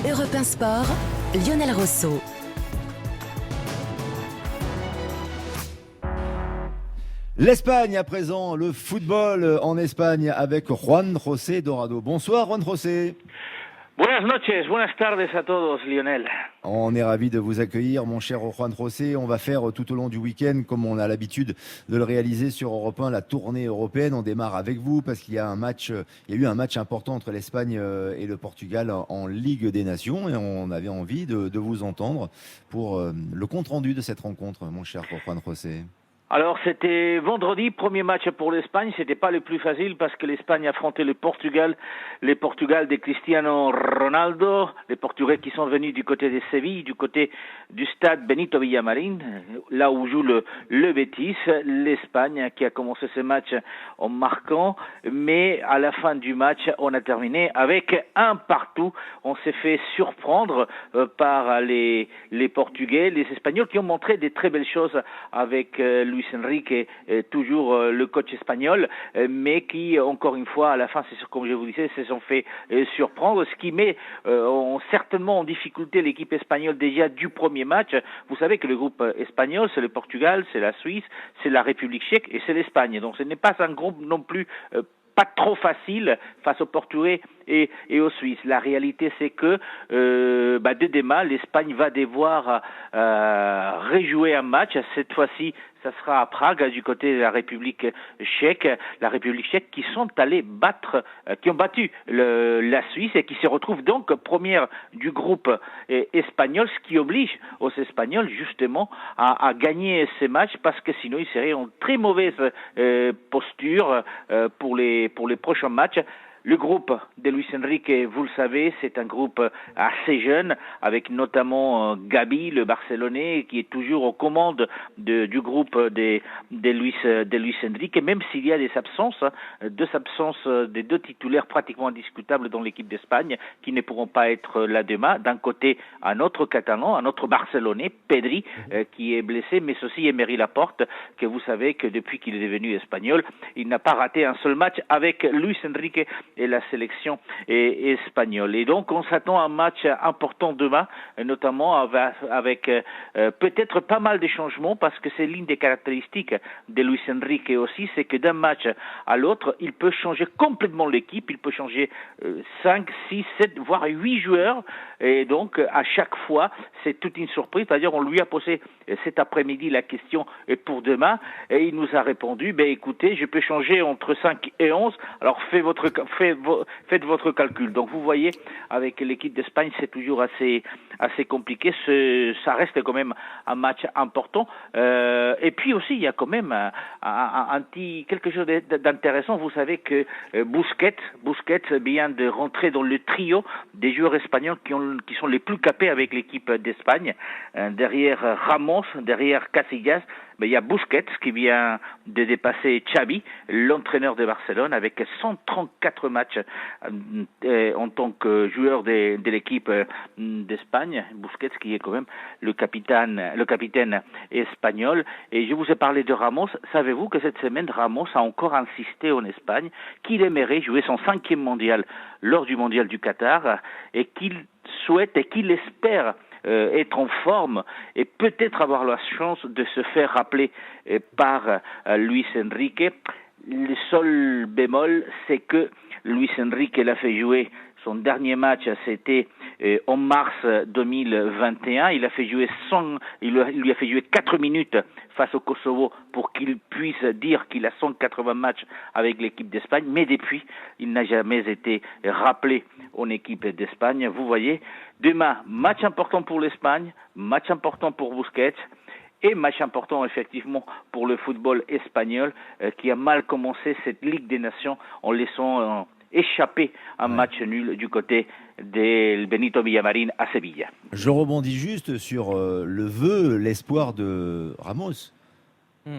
Europe 1 Sport, Lionel Rosso. L'Espagne à présent, le football en Espagne avec Juan José Dorado. Bonsoir Juan José. Buenas noches, buenas tardes a todos, Lionel. On est ravi de vous accueillir, mon cher Juan José. On va faire tout au long du week-end, comme on a l'habitude de le réaliser sur Europe 1, la tournée européenne. On démarre avec vous parce qu'il y a eu un match important entre l'Espagne et le Portugal en Ligue des Nations. Et on avait envie de vous entendre pour le compte-rendu de cette rencontre, mon cher Juan José. Alors c'était vendredi, premier match pour l'Espagne, c'était pas le plus facile parce que l'Espagne affrontait le Portugal de Cristiano Ronaldo, les Portugais qui sont venus du côté de Séville, du côté du stade Benito Villamarín, là où joue le Betis, l'Espagne qui a commencé ce match en marquant, mais à la fin du match, on a terminé avec un partout. On s'est fait surprendre par les Portugais, les Espagnols qui ont montré des très belles choses avec Luis Enrique, toujours le coach espagnol, mais qui, encore une fois, à la fin, comme je vous disais, se sont fait surprendre, ce qui met certainement en difficulté l'équipe espagnole déjà du premier match. Vous savez que le groupe espagnol, c'est le Portugal, c'est la Suisse, c'est la République tchèque et c'est l'Espagne. Donc ce n'est pas un groupe non plus pas trop facile face aux Portugais et aux Suisses. La réalité, c'est que dès demain, l'Espagne va devoir rejouer un match. Cette fois-ci, ça sera à Prague, du côté de la République tchèque. La République tchèque qui ont battu la Suisse et qui se retrouve donc première du groupe espagnol, ce qui oblige aux Espagnols justement à gagner ces matchs parce que sinon ils seraient en très mauvaise posture pour les prochains matchs. Le groupe de Luis Enrique, vous le savez, c'est un groupe assez jeune, avec notamment Gabi, le Barcelonais, qui est toujours aux commandes du groupe de Luis Enrique, même s'il y a des absences des deux titulaires pratiquement indiscutables dans l'équipe d'Espagne, qui ne pourront pas être là demain. D'un côté, un autre Catalan, un autre Barcelonais, Pedri, qui est blessé, mais aussi Emery Laporte, que vous savez que depuis qu'il est devenu espagnol, il n'a pas raté un seul match avec Luis Enrique et la sélection espagnole. Et donc, on s'attend à un match important demain, notamment avec peut-être pas mal de changements, parce que c'est l'une des caractéristiques de Luis Enrique aussi, c'est que d'un match à l'autre, il peut changer complètement l'équipe, il peut changer 5, 6, 7, voire 8 joueurs, et donc, à chaque fois, c'est toute une surprise. C'est-à-dire, on lui a posé cet après-midi la question pour demain, et il nous a répondu, écoutez, je peux changer entre 5 et 11, alors faites votre calcul. Donc vous voyez, avec l'équipe d'Espagne, c'est toujours assez compliqué. Ça reste quand même un match important. Et puis aussi, il y a quand même quelque chose d'intéressant. Vous savez que Busquets vient de rentrer dans le trio des joueurs espagnols qui sont les plus capés avec l'équipe d'Espagne. Derrière Ramos, derrière Casillas, il y a Busquets qui vient de dépasser Xavi, l'entraîneur de Barcelone, avec 134 matchs en tant que joueur de l'équipe d'Espagne. Busquets qui est quand même le capitaine espagnol. Et je vous ai parlé de Ramos. Savez-vous que cette semaine, Ramos a encore insisté en Espagne qu'il aimerait jouer son 5e mondial lors du mondial du Qatar et qu'il souhaite et qu'il espère être en forme et peut-être avoir la chance de se faire rappeler par Luis Enrique. Le seul bémol, c'est que Luis Enrique l'a fait jouer. Son dernier match, c'était en mars 2021. Il lui a fait jouer 4 minutes face au Kosovo pour qu'il puisse dire qu'il a 180 matchs avec l'équipe d'Espagne. Mais depuis, il n'a jamais été rappelé en équipe d'Espagne. Vous voyez, demain, match important pour l'Espagne, match important pour Busquets. Et match important effectivement pour le football espagnol qui a mal commencé cette Ligue des Nations en laissant échapper un match nul du côté de Benito Villamarín à Séville. Je rebondis juste sur l'espoir de Ramos.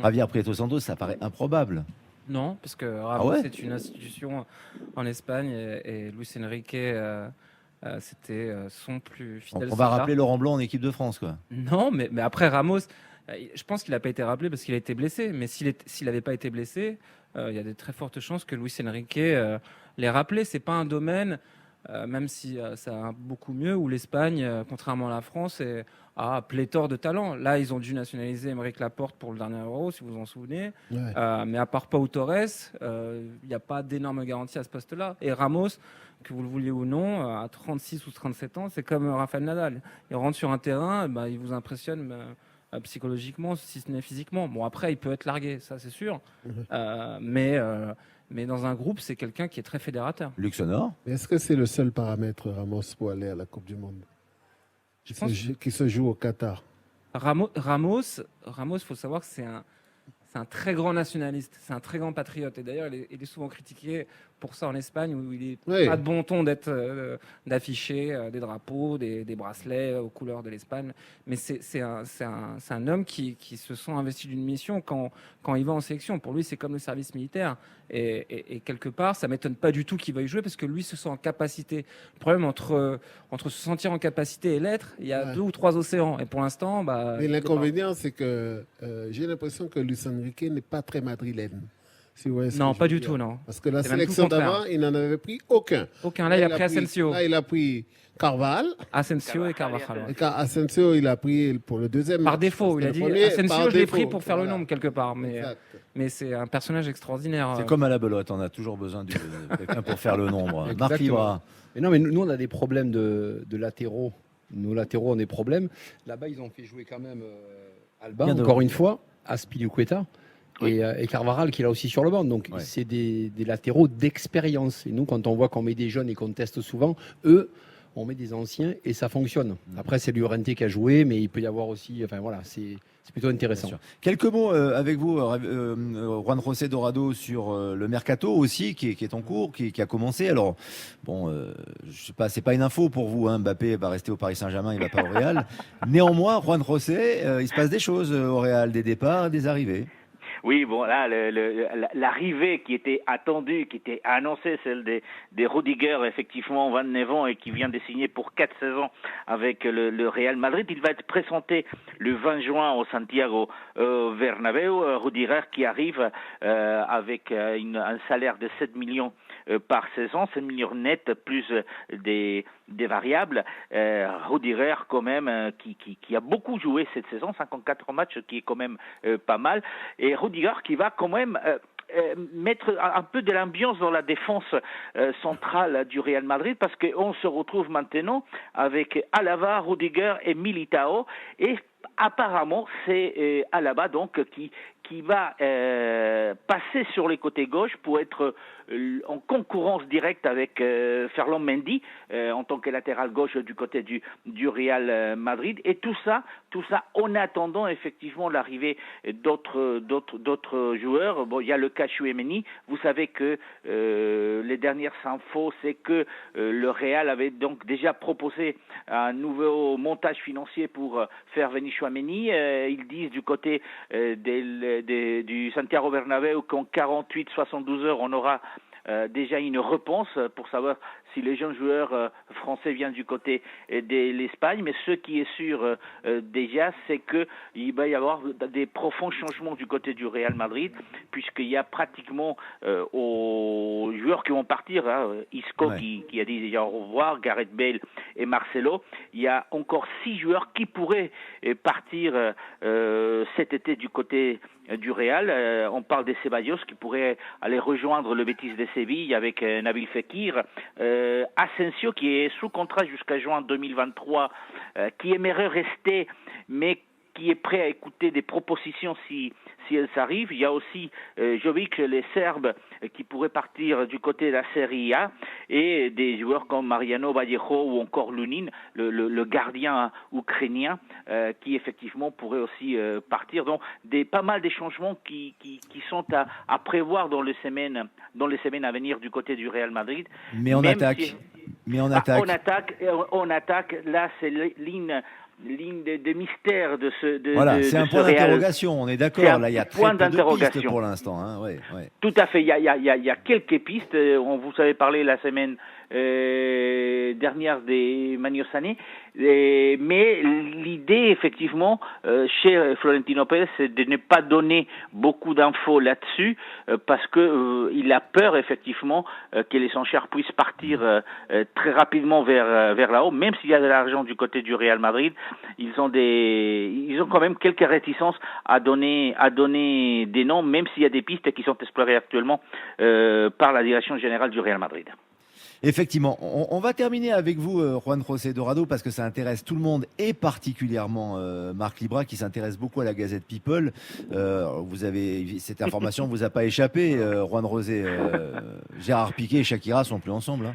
Javier Prieto Santos, ça paraît improbable. Non, parce que Ramos est une institution en Espagne et Luis Enrique c'était son plus fidèle. On va rappeler Laurent Blanc en équipe de France, quoi. Non, mais après Ramos, je pense qu'il n'a pas été rappelé parce qu'il a été blessé. Mais s'il n'avait pas été blessé, il y a de très fortes chances que Luis Enrique l'ait rappelé. C'est pas un domaine même si ça va beaucoup mieux, où l'Espagne, contrairement à la France, a pléthore de talents. Là, ils ont dû nationaliser Aymeric Laporte pour le dernier Euro, si vous vous en souvenez. Ouais. Mais à part Pau Torres, il n'y a pas d'énormes garanties à ce poste-là. Et Ramos, que vous le vouliez ou non, à 36 ou 37 ans, c'est comme Rafael Nadal. Il rentre sur un terrain, il vous impressionne psychologiquement, si ce n'est physiquement. Bon, après, il peut être largué, ça c'est sûr. Mais dans un groupe, c'est quelqu'un qui est très fédérateur. Luc Sonor. Est-ce que c'est le seul paramètre, Ramos, pour aller à la Coupe du Monde qui se joue au Qatar? Ramos, il faut savoir que c'est un très grand nationaliste, c'est un très grand patriote. Et d'ailleurs, il est souvent critiqué pour ça en Espagne, où il n'est pas de bon ton d'afficher des drapeaux, des bracelets aux couleurs de l'Espagne. Mais c'est un homme qui se sent investi d'une mission quand il va en sélection. Pour lui, c'est comme le service militaire. Et quelque part, ça ne m'étonne pas du tout qu'il veuille jouer, parce que lui se sent en capacité. Le problème entre se sentir en capacité et l'être, il y a 2 ou 3 océans. Et pour l'instant... Mais l'inconvénient, c'est que j'ai l'impression que Luis Enrique n'est pas très madrilène. Si non, pas du tout, non. Parce que la sélection d'avant, il n'en avait pris aucun. Là, il a pris Asensio. Là, il a pris Carvajal. Asensio et Carvajal. Asensio, il a pris pour le deuxième. Par défaut, il a dit Asensio, je l'ai pris pour faire le nombre quelque part. Mais c'est un personnage extraordinaire. C'est comme à la belote, on a toujours besoin de quelqu'un pour faire le nombre. Marc Livra. Mais non, mais nous, on a des problèmes de latéraux. Nos latéraux ont des problèmes. Là-bas, ils ont fait jouer quand même Alba, encore une fois, Azpilicueta. Et Carvajal qui est là aussi sur le banc. Donc, c'est des latéraux d'expérience. Et nous, quand on voit qu'on met des jeunes et qu'on teste souvent, eux, on met des anciens et ça fonctionne. Après, c'est Llorente qui a joué, mais il peut y avoir aussi... Enfin, voilà, c'est plutôt intéressant. Quelques mots avec vous, Juan José Dorado, sur le Mercato aussi, qui est en cours, qui a commencé. Alors, bon, je sais pas, c'est pas une info pour vous, hein, Mbappé va rester au Paris Saint-Germain, il va pas au Real. Néanmoins, Juan José, il se passe des choses au Real, des départs, des arrivées. Oui, bon, là, l'arrivée qui était attendue, qui était annoncée, celle des Rudiger, effectivement, 29 ans, et qui vient de signer pour 4 saisons avec le Real Madrid. Il va être présenté le 20 juin au Santiago Bernabéu. Rudiger qui arrive avec un salaire de 7 millions par saison, 7 millions net, plus des variables. Rudiger, quand même, qui a beaucoup joué cette saison, 54 matchs, qui est quand même pas mal. Et Rudiger qui va quand même mettre un peu de l'ambiance dans la défense centrale du Real Madrid, parce qu'on se retrouve maintenant avec Alaba, Rudiger et Militao, et apparemment c'est Alaba donc qui va passer sur les côtés gauche pour être en concurrence directe avec Ferland Mendy en tant que latéral gauche du côté du Real Madrid, et tout ça en attendant effectivement l'arrivée d'autres joueurs. Bon, il y a le cas Chouameni. Vous savez que les dernières infos, c'est que le Real avait donc déjà proposé un nouveau montage financier pour faire venir Chouameni. Ils disent du côté du Santiago Bernabéu qu'en 48-72 heures, on aura déjà une réponse pour savoir si les jeunes joueurs français viennent du côté de l'Espagne. Mais ce qui est sûr déjà, c'est qu'il va y avoir des profonds changements du côté du Real Madrid, puisqu'il y a pratiquement aux joueurs qui vont partir, Isco qui a dit déjà au revoir, Gareth Bale et Marcelo. Il y a encore 6 joueurs qui pourraient partir cet été du côté du Real. On parle de Ceballos qui pourrait aller rejoindre le Betis de Séville avec Nabil Fekir. Asensio qui est sous contrat jusqu'à juin 2023, qui aimerait rester, mais qui est prêt à écouter des propositions si elles arrivent. Il y a aussi Jovic, les Serbes, qui pourraient partir du côté de la Serie A, et des joueurs comme Mariano Vallejo ou encore Lunin, le gardien ukrainien, qui effectivement pourrait aussi partir. Donc pas mal de changements qui sont à prévoir dans les semaines à venir du côté du Real Madrid. Mais on attaque. On attaque. Là, c'est ligne de mystère de ce voilà, c'est un point d'interrogation, on est d'accord. Là, il y a très peu de pistes pour l'instant. Hein. Tout à fait, il y a quelques pistes. On vous avait parlé la semaine dernière des Magnosani. Mais l'idée, effectivement, chez Florentino Pérez, c'est de ne pas donner beaucoup d'infos là-dessus, parce que il a peur, effectivement, que les enchères puissent partir très rapidement vers là-haut. Même s'il y a de l'argent du côté du Real Madrid, ils ont quand même quelques réticences à donner des noms, même s'il y a des pistes qui sont explorées actuellement par la direction générale du Real Madrid. Effectivement, on va terminer avec vous, Juan José Dorado, parce que ça intéresse tout le monde et particulièrement Marc Libra, qui s'intéresse beaucoup à la Gazette People. Cette information vous a pas échappé, Juan José. Gérard Piqué et Shakira sont plus ensemble. Hein.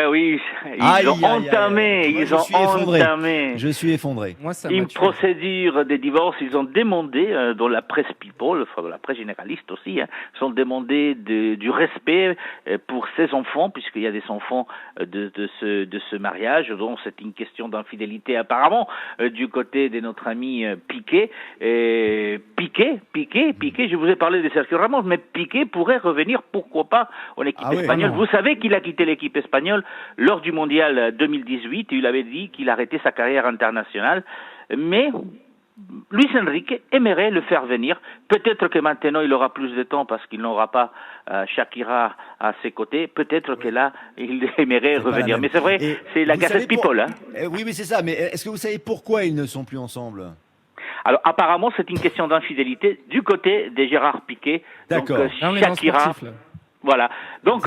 Oui, ils ont entamé. Je suis effondré. Moi, ça une procédure de divorce. Ils ont demandé, dans la presse people, dans la presse généraliste aussi, ils ont demandé du respect pour ces enfants, puisqu'il y a des enfants de ce mariage. Donc c'est une question d'infidélité apparemment du côté de notre ami Piqué. Piqué. Je vous ai parlé de Sergio Ramos, mais Piqué pourrait revenir, pourquoi pas, en équipe espagnole. Vous savez qu'il a quitté l'équipe espagnole lors du mondial 2018, il avait dit qu'il arrêtait sa carrière internationale, mais Luis Enrique aimerait le faire venir. Peut-être que maintenant il aura plus de temps parce qu'il n'aura pas Shakira à ses côtés. Peut-être que là il aimerait revenir. Mais c'est vrai, c'est la Gazette People. Oui, mais c'est ça. Mais est-ce que vous savez pourquoi ils ne sont plus ensemble ? Alors apparemment c'est une question d'infidélité du côté de Gérard Piqué. D'accord. Donc Shakira. Voilà. Donc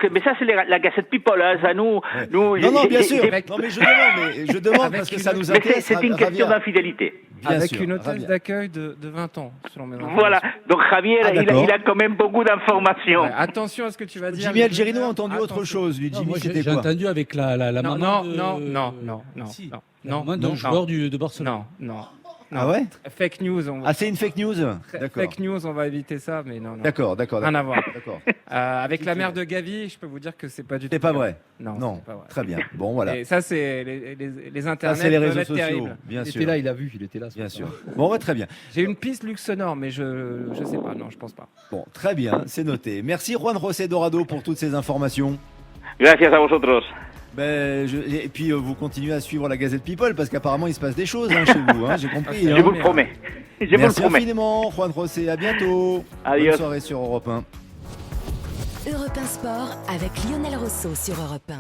mais ça c'est la Gazette People, hein, ça nous. Non, bien sûr. Non, mais je demande parce que ça nous intéresse. C'est une question d'infidélité. Avec une hôtesse d'accueil de 20 ans, selon mes informations. Voilà. Donc Javier, il a quand même beaucoup d'informations. Ouais, attention à ce que tu vas dire. Jimmy Algerino a entendu autre chose. Lui, Jimmy, c'était quoi ? J'ai entendu avec la maman. Non. D'un joueur de Barcelone. Non. Ah ouais ? Fake news. C'est une fake news ? D'accord. Fake news, on va éviter ça, mais non. D'accord. Rien à voir. D'accord. Avec la mère de Gavi, je peux vous dire que c'est pas du tout. C'est pas vrai. Non, c'est pas vrai. Très bien. Bon, voilà. Et ça, c'est les internets. Ça, c'est les peuvent réseaux être sociaux, terribles. bien sûr. Il était là, il a vu, il était là. Bien sûr. Bon, très bien. J'ai une piste luxe sonore, mais je sais pas. Non, je pense pas. Bon, très bien, c'est noté. Merci Juan José Dorado pour toutes ces informations. Gracias a vosotros. Et puis vous continuez à suivre la Gazette People parce qu'apparemment il se passe des choses chez vous, j'ai compris. Je vous le promets. Merci infiniment, Juan José, à bientôt. Adios. Bonne soirée sur Europe 1. Europe 1 Sport avec Lionel Rousseau sur Europe 1.